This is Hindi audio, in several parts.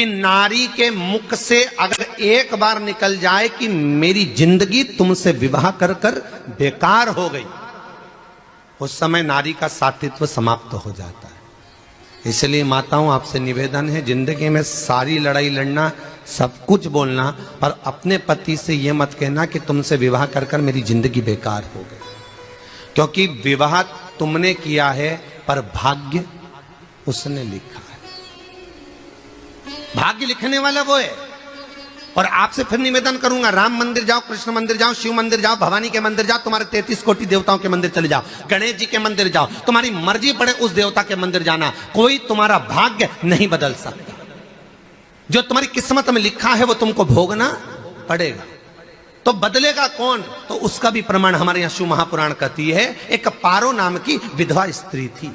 कि नारी के मुख से अगर एक बार निकल जाए कि मेरी जिंदगी तुमसे विवाह कर कर बेकार हो गई, उस समय नारी का साथित्व समाप्त हो जाता है। इसलिए माताओं, आपसे निवेदन है, जिंदगी में सारी लड़ाई लड़ना, सब कुछ बोलना, पर अपने पति से यह मत कहना कि तुमसे विवाह कर कर मेरी जिंदगी बेकार हो गई, क्योंकि विवाह तुमने किया है पर भाग्य उसने लिखा है। भाग्य लिखने वाला वो है। और आपसे फिर निवेदन करूंगा, राम मंदिर जाओ, कृष्ण मंदिर जाओ, शिव मंदिर जाओ, भवानी के मंदिर जाओ, तुम्हारे 33 कोटि देवताओं के मंदिर चले जाओ, गणेश जी के मंदिर जाओ, तुम्हारी मर्जी पड़े उस देवता के मंदिर जाना, कोई तुम्हारा भाग्य नहीं बदल सकता। जो तुम्हारी किस्मत में लिखा है वो तुमको भोगना पड़ेगा। तो बदलेगा कौन? तो उसका भी प्रमाण हमारे यहां शिव महापुराण कहती है। एक पारो नाम की विधवा स्त्री थी।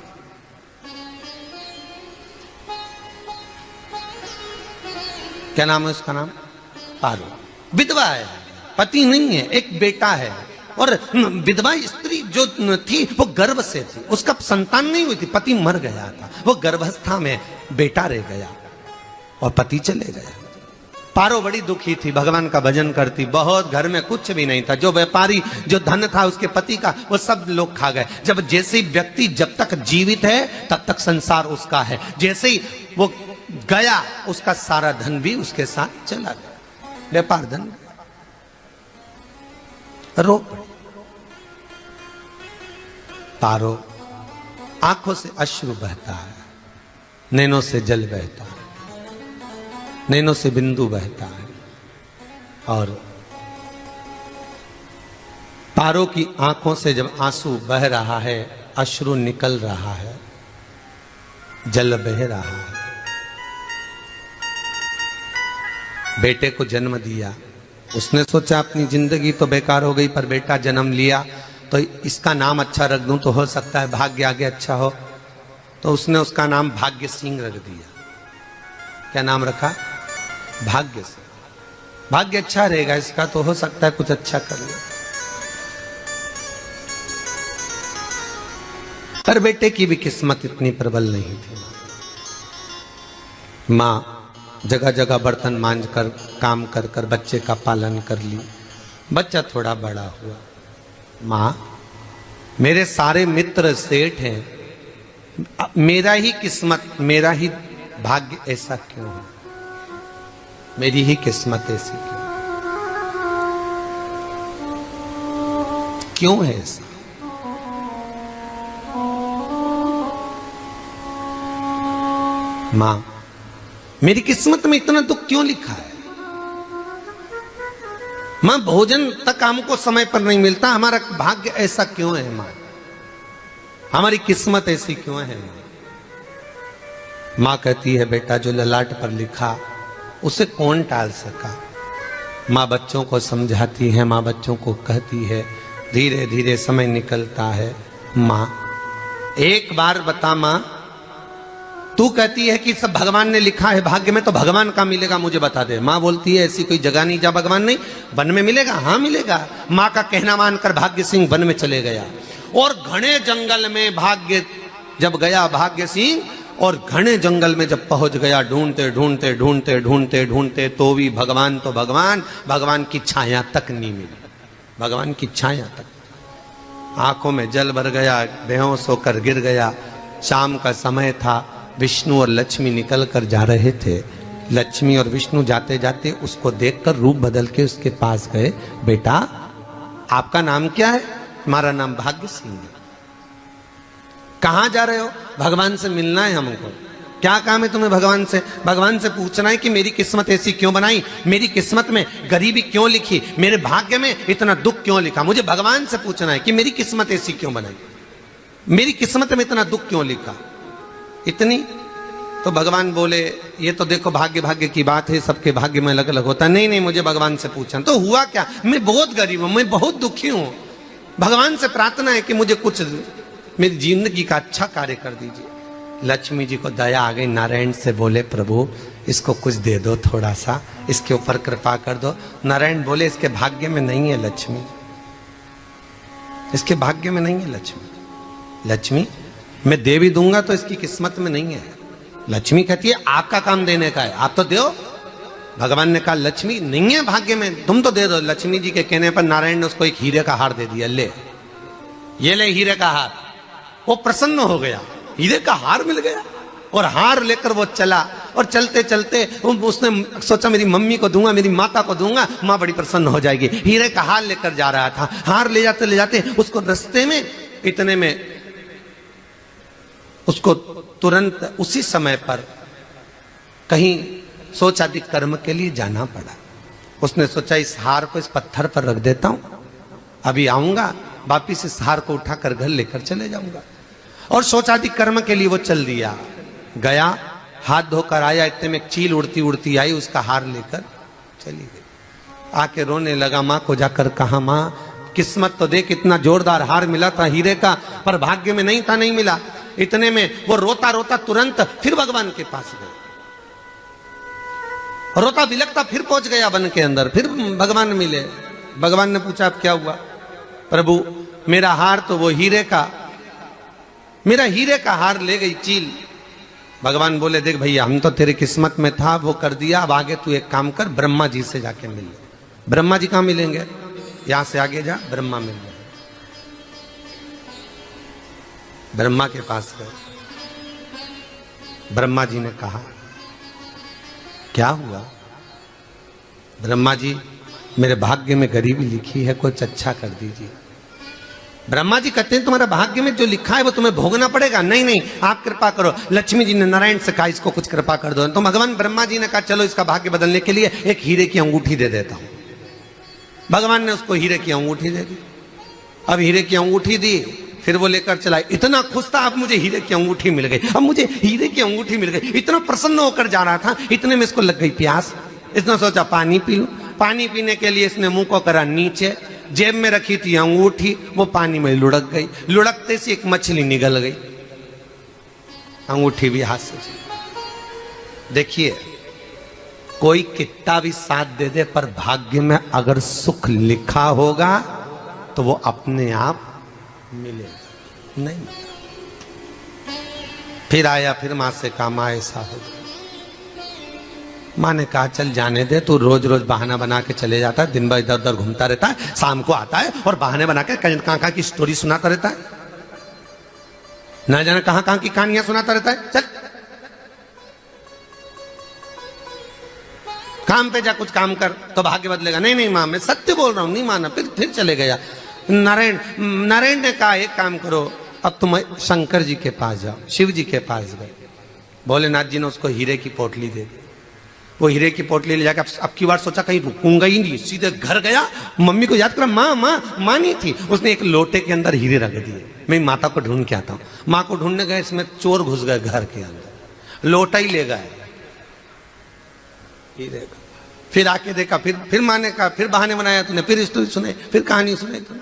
क्या नाम है उसका? नाम पारो। विधवा है, पति नहीं है, एक बेटा है। और विधवा स्त्री जो थी वो गर्भ से थी, उसका संतान नहीं हुई थी, पति मर गया था, वो गर्भावस्था में बेटा रह गया और पति चले गया। पारो बड़ी दुखी थी, भगवान का भजन करती बहुत, घर में कुछ भी नहीं था, जो व्यापारी जो धन था उसके पति का वो सब लोग खा गए। जब जैसे व्यक्ति जब तक जीवित है तब तक संसार उसका है, जैसे ही वो गया उसका सारा धन भी उसके साथ चला गया, व्यापार धन रो पड़ी। पारो आंखों से अश्रु बहता है, नैनों से जल बहता है, नैनों से बिंदु बहता है। और पारो की आंखों से जब आंसू बह रहा है, अश्रु निकल रहा है, जल बह रहा है, बेटे को जन्म दिया, उसने सोचा अपनी जिंदगी तो बेकार हो गई, पर बेटा जन्म लिया तो इसका नाम अच्छा रख दूं तो हो सकता है भाग्य आगे अच्छा हो। तो उसने उसका नाम भाग्य सिंह रख दिया। क्या नाम रखा? भाग्य सिंह। भाग्य अच्छा रहेगा इसका, तो हो सकता है कुछ अच्छा कर ले। पर बेटे की भी किस्मत इतनी प्रबल नहीं थी। मां जगह जगह बर्तन मांझ कर काम कर कर बच्चे का पालन कर ली। बच्चा थोड़ा बड़ा हुआ, मां मेरे सारे मित्र सेठ हैं, मेरा ही किस्मत, मेरा ही भाग्य ऐसा क्यों है, मेरी ही किस्मत ऐसी क्यों है ऐसा? मां मेरी किस्मत में इतना दुख क्यों लिखा है? मां भोजन तक हमको समय पर नहीं मिलता, हमारा भाग्य ऐसा क्यों है? मां हमारी किस्मत ऐसी क्यों है? मां कहती है बेटा जो ललाट पर लिखा उसे कौन टाल सका। मां बच्चों को समझाती है, मां बच्चों को कहती है, धीरे धीरे समय निकलता है। मां एक बार बता, मां तू कहती है कि सब भगवान ने लिखा है भाग्य में, तो भगवान का मिलेगा मुझे बता दे। मां बोलती है ऐसी कोई जगह नहीं जहां भगवान नहीं, वन में मिलेगा। हाँ मिलेगा। मां का कहना मानकर भाग्य सिंह वन में चले गया और घने जंगल में भाग्य जब गया भाग्य सिंह, और घने जंगल में जब पहुंच गया, ढूंढते ढूंढते ढूंढते ढूंढते ढूंढते तो भी भगवान, तो भगवान की छाया तक नहीं मिली। भगवान की छाया तक, आंखों में जल भर गया, बेहोश होकर गिर गया। शाम का समय था, विष्णु और लक्ष्मी निकल कर जा रहे थे। लक्ष्मी और विष्णु जाते जाते उसको देखकर रूप बदल के उसके पास गए। बेटा आपका नाम क्या है? हमारा नाम भाग्य सिंह है। कहां जा रहे हो? भगवान से मिलना है हमको। क्या काम है तुम्हें भगवान से? भगवान से पूछना है कि मेरी किस्मत ऐसी क्यों बनाई, मेरी किस्मत में गरीबी क्यों लिखी, मेरे भाग्य में इतना दुख क्यों लिखा। मुझे भगवान से पूछना है कि मेरी किस्मत ऐसी क्यों बनाई, मेरी किस्मत में इतना दुख क्यों लिखा, इतनी। तो भगवान बोले ये तो देखो भाग्य भाग्य की बात है, सबके भाग्य में अलग अलग होता है। नहीं नहीं, मुझे भगवान से पूछना। तो हुआ क्या? मैं बहुत गरीब हूं, मैं बहुत दुखी हूं, भगवान से प्रार्थना है कि मुझे कुछ मेरी जिंदगी का अच्छा कार्य कर दीजिए। लक्ष्मी जी को दया आ गई, नारायण से बोले प्रभु इसको कुछ दे दो, थोड़ा सा इसके ऊपर कृपा कर दो। नारायण बोले इसके भाग्य में नहीं है लक्ष्मी, इसके भाग्य में नहीं है लक्ष्मी। लक्ष्मी मैं दे भी दूंगा तो इसकी किस्मत में नहीं है। लक्ष्मी कहती है आपका काम देने का है, आप तो दो। भगवान ने कहा लक्ष्मी नहीं है भाग्य में, तुम तो दे दो। लक्ष्मी जी के कहने पर नारायण ने उसको एक हीरे का हार दे दिया, ले ये ले हीरे का हार। वो प्रसन्न हो गया, हीरे का हार मिल गया। और हार लेकर वो चला, और चलते चलते उसने सोचा मेरी मम्मी को दूंगा, मेरी माता को दूंगा, माँ बड़ी प्रसन्न हो जाएगी। हीरे का हार लेकर जा रहा था। हार ले जाते उसको रास्ते में इतने में उसको तुरंत उसी समय पर कहीं सोचादि कर्म के लिए जाना पड़ा। उसने सोचा इस हार को इस पत्थर पर रख देता हूं, अभी आऊंगा वापिस इस हार को उठाकर घर लेकर चले जाऊंगा। और सोचादि कर्म के लिए वो चल दिया, गया, हाथ धोकर आया, इतने में एक चील उड़ती उड़ती आई, उसका हार लेकर चली गई। आके रोने लगा, माँ को जाकर कहा माँ किस्मत तो देख, इतना जोरदार हार मिला था हीरे का, पर भाग्य में नहीं था, नहीं मिला। इतने में वो रोता रोता तुरंत फिर भगवान के पास गया, रोता बिलखता फिर पहुंच गया वन के अंदर। फिर भगवान मिले। भगवान ने पूछा अब क्या हुआ? प्रभु मेरा हार तो वो हीरे का, मेरा हीरे का हार ले गई चील। भगवान बोले देख भैया हम तो तेरे किस्मत में था, वो कर दिया, अब आगे तू एक काम कर, ब्रह्मा जी से जाके मिल। ब्रह्मा जी कहां मिलेंगे? यहां से आगे जा, ब्रह्मा मिल गए। ब्रह्मा के पास गए। ब्रह्मा जी ने कहा क्या हुआ? ब्रह्मा जी मेरे भाग्य में गरीबी लिखी है, कुछ अच्छा कर दीजिए। ब्रह्मा जी कहते हैं तुम्हारा भाग्य में जो लिखा है वो तुम्हें भोगना पड़ेगा। नहीं नहीं आप कृपा करो। लक्ष्मी जी ने नारायण से कहा इसको कुछ कृपा कर दो। तो भगवान ब्रह्मा जी ने कहा चलो इसका भाग्य बदलने के लिए एक हीरे की अंगूठी दे देता हूं। भगवान ने उसको हीरे की अंगूठी दे दी। अब हीरे की अंगूठी दी, फिर वो लेकर चला। इतना खुश था अब मुझे हीरे की अंगूठी मिल गई, अब मुझे हीरे की अंगूठी मिल गई। इतना प्रसन्न होकर जा रहा था, इतने में इसको लग गई प्यास। इसने सोचा पानी पी लूं। पानी पीने के लिए इसने मुंह को करा नीचे, जेब में रखी थी अंगूठी, वो पानी में लुढ़क गई। लुढ़कते से एक मछली निगल गई, अंगूठी भी हाथ से। देखिए कोई कितना भी साथ दे दे, पर भाग्य में अगर सुख लिखा होगा तो वो अपने आप मिलेगा, नहीं मिला। फिर आया, फिर मां से कहा मां ऐसा हो गया। मां ने कहा चल जाने दे, तू रोज रोज बहाना बना के चले जाता है, दिन भर इधर उधर घूमता रहता है, शाम को आता है और बहाने बना के कहां की स्टोरी सुनाता रहता है, ना जाने कहां की कहानियां सुनाता रहता है। चल काम पे जा, कुछ काम कर तो भाग्य बदलेगा। नहीं नहीं मां मैं सत्य बोल रहा हूं, नहीं माना। फिर चले गया। नारायण ने कहा एक काम करो, अब तुम शंकर जी के पास जाओ। शिव जी के पास गए। भोलेनाथ जी ने उसको हीरे की पोटली दे दी। वो हीरे की पोटली ले जाकर अब की बार सोचा कहीं रुकूंगा ही नहीं, सीधे घर गया। मम्मी को याद करा, माँ नहीं थी। उसने एक लोटे के अंदर हीरे रख दिए, मैं माता को ढूंढ के आता हूँ। माँ को ढूंढने गए, इसमें चोर घुस गए घर के अंदर, लोटा ही ले गए हीरे का। फिर आके देखा, फिर माँ ने कहा, फिर बहाने बनाया तूने, फिर स्टोरी सुने, फिर कहानी सुने तूने।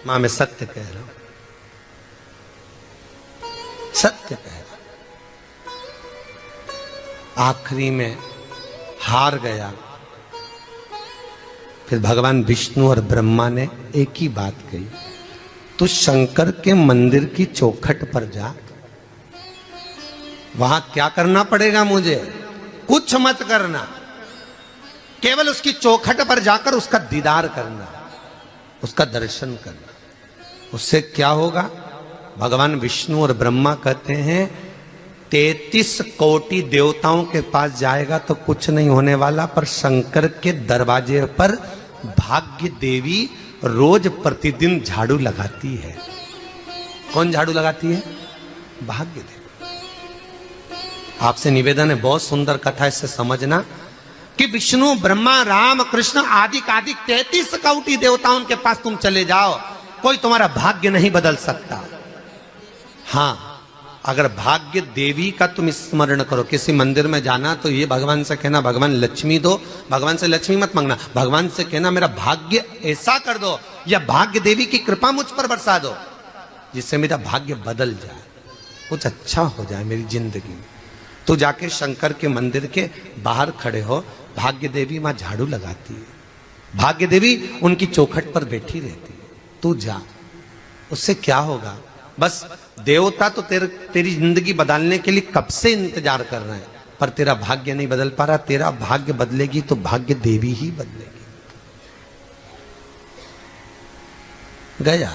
माँ मैं सत्य कह रहा हूं, सत्य कह रहा। आखिरी में हार गया। फिर भगवान विष्णु और ब्रह्मा ने एक ही बात कही, तू शंकर के मंदिर की चौखट पर जा, वहां क्या करना पड़ेगा मुझे? कुछ मत करना, केवल उसकी चौखट पर जाकर उसका दीदार करना, उसका दर्शन करना। उससे क्या होगा? भगवान विष्णु और ब्रह्मा कहते हैं 33 कोटि देवताओं के पास जाएगा तो कुछ नहीं होने वाला, पर शंकर के दरवाजे पर भाग्य देवी रोज प्रतिदिन झाड़ू लगाती है। कौन झाड़ू लगाती है? भाग्य देवी। आपसे निवेदन है, बहुत सुंदर कथा है, इससे समझना कि विष्णु ब्रह्मा राम कृष्ण आदि 33 कोटि देवताओं के पास तुम चले जाओ, कोई तुम्हारा भाग्य नहीं बदल सकता। हां अगर भाग्य देवी का तुम स्मरण करो, किसी मंदिर में जाना तो ये भगवान से कहना भगवान लक्ष्मी दो, भगवान से लक्ष्मी मत मांगना, भगवान से कहना मेरा भाग्य ऐसा कर दो, या भाग्य देवी की कृपा मुझ पर बरसा दो जिससे मेरा भाग्य बदल जाए, कुछ अच्छा हो जाए मेरी जिंदगी में। तो जाके शंकर के मंदिर के बाहर खड़े हो, भाग्य देवी मां झाड़ू लगाती है, भाग्य देवी उनकी चौखट पर बैठी रहती है, तू जा। उससे क्या होगा? बस देवता तो तेरी जिंदगी बदलने के लिए कब से इंतजार कर रहे हैं, पर तेरा भाग्य नहीं बदल पा रहा। तेरा भाग्य बदलेगी तो भाग्य देवी ही बदलेगी। गया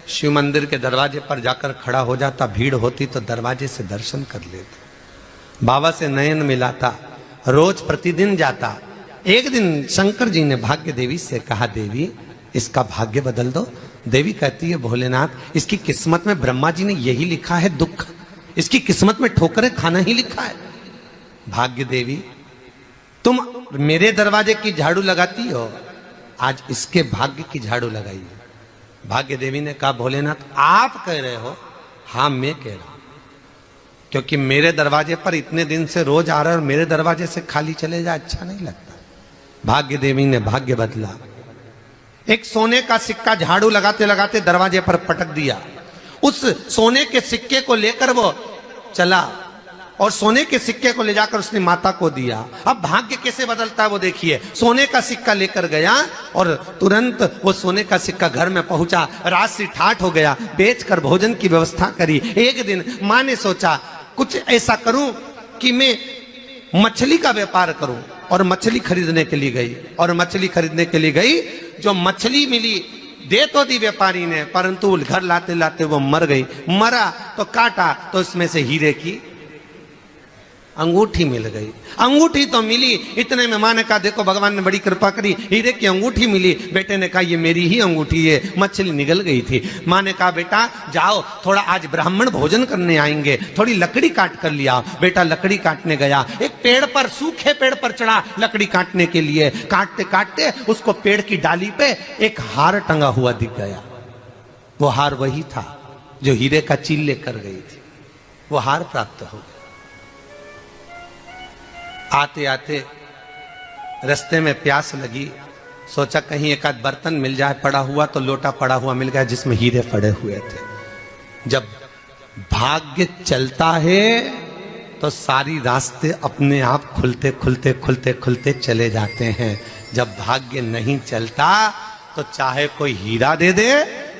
शिव मंदिर के दरवाजे पर जाकर खड़ा हो जाता, भीड़ होती तो दरवाजे से दर्शन कर लेता, बाबा से नयन मिलाता, रोज प्रतिदिन जाता। एक दिन शंकर जी ने भाग्य देवी से कहा, देवी इसका भाग्य बदल दो। देवी कहती है, भोलेनाथ इसकी किस्मत में ब्रह्मा जी ने यही लिखा है दुख, इसकी किस्मत में ठोकरें खाना ही लिखा है। भाग्य देवी तुम मेरे दरवाजे की झाड़ू लगाती हो, आज इसके भाग्य की झाड़ू लगाइए। भाग्य देवी ने कहा, भोलेनाथ आप कह रहे हो? हाँ मैं कह रहा हूं, क्योंकि मेरे दरवाजे पर इतने दिन से रोज आ रहा है और मेरे दरवाजे से खाली चले जाए अच्छा नहीं लगता। भाग्य देवी ने भाग्य बदला। एक सोने का सिक्का झाड़ू लगाते लगाते दरवाजे पर पटक दिया। उस सोने के सिक्के को लेकर वो चला और सोने के सिक्के को ले जाकर उसने माता को दिया। अब भाग्य कैसे बदलता है वो देखिए। सोने का सिक्का लेकर गया और तुरंत वो सोने का सिक्का घर में पहुंचा। रात से ठाठ हो गया, बेचकर भोजन की व्यवस्था करी। एक दिन मां ने सोचा कुछ ऐसा करूं कि मैं मछली का व्यापार करूं, और मछली खरीदने के लिए गई। और मछली खरीदने के लिए गई, जो मछली मिली दे तो दी व्यापारी ने, परंतु घर लाते लाते वो मर गई। मरा तो काटा तो इसमें से हीरे की अंगूठी मिल गई। अंगूठी तो मिली, इतने में मां ने कहा, देखो भगवान ने बड़ी कृपा करी, हीरे की अंगूठी मिली। बेटे ने कहा, ये मेरी ही अंगूठी है। मछली निगल गई थी। मां ने कहा, बेटा जाओ, थोड़ा आज ब्राह्मण भोजन करने आएंगे, थोड़ी लकड़ी काट कर लिया। बेटा लकड़ी काटने गया, एक पेड़ पर, सूखे पेड़ पर चढ़ा लकड़ी काटने के लिए। काटते काटते उसको पेड़ की डाली पे एक हार टंगा हुआ दिख गया। वो हार वही था जो हीरे का चील लेकर गई थी। वो हार प्राप्त हो गया। आते आते रास्ते में प्यास लगी, सोचा कहीं एक आध बर्तन मिल जाए, पड़ा हुआ तो लोटा पड़ा हुआ मिल गया जिसमें हीरे पड़े हुए थे। जब भाग्य चलता है तो सारी रास्ते अपने आप खुलते खुलते खुलते खुलते चले जाते हैं। जब भाग्य नहीं चलता तो चाहे कोई हीरा दे दे,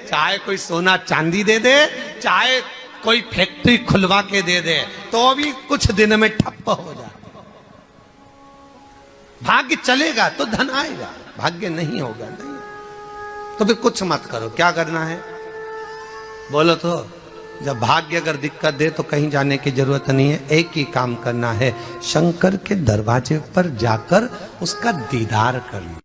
चाहे कोई सोना चांदी दे दे, चाहे कोई फैक्ट्री खुलवा के दे दे, तो भी कुछ दिन में ठप्प हो जाए। भाग्य चलेगा तो धन आएगा, भाग्य नहीं होगा नहीं। तो फिर कुछ मत करो। क्या करना है बोलो तो? जब भाग्य अगर दिक्कत दे तो कहीं जाने की जरूरत नहीं है। एक ही काम करना है, शंकर के दरवाजे पर जाकर उसका दीदार करना।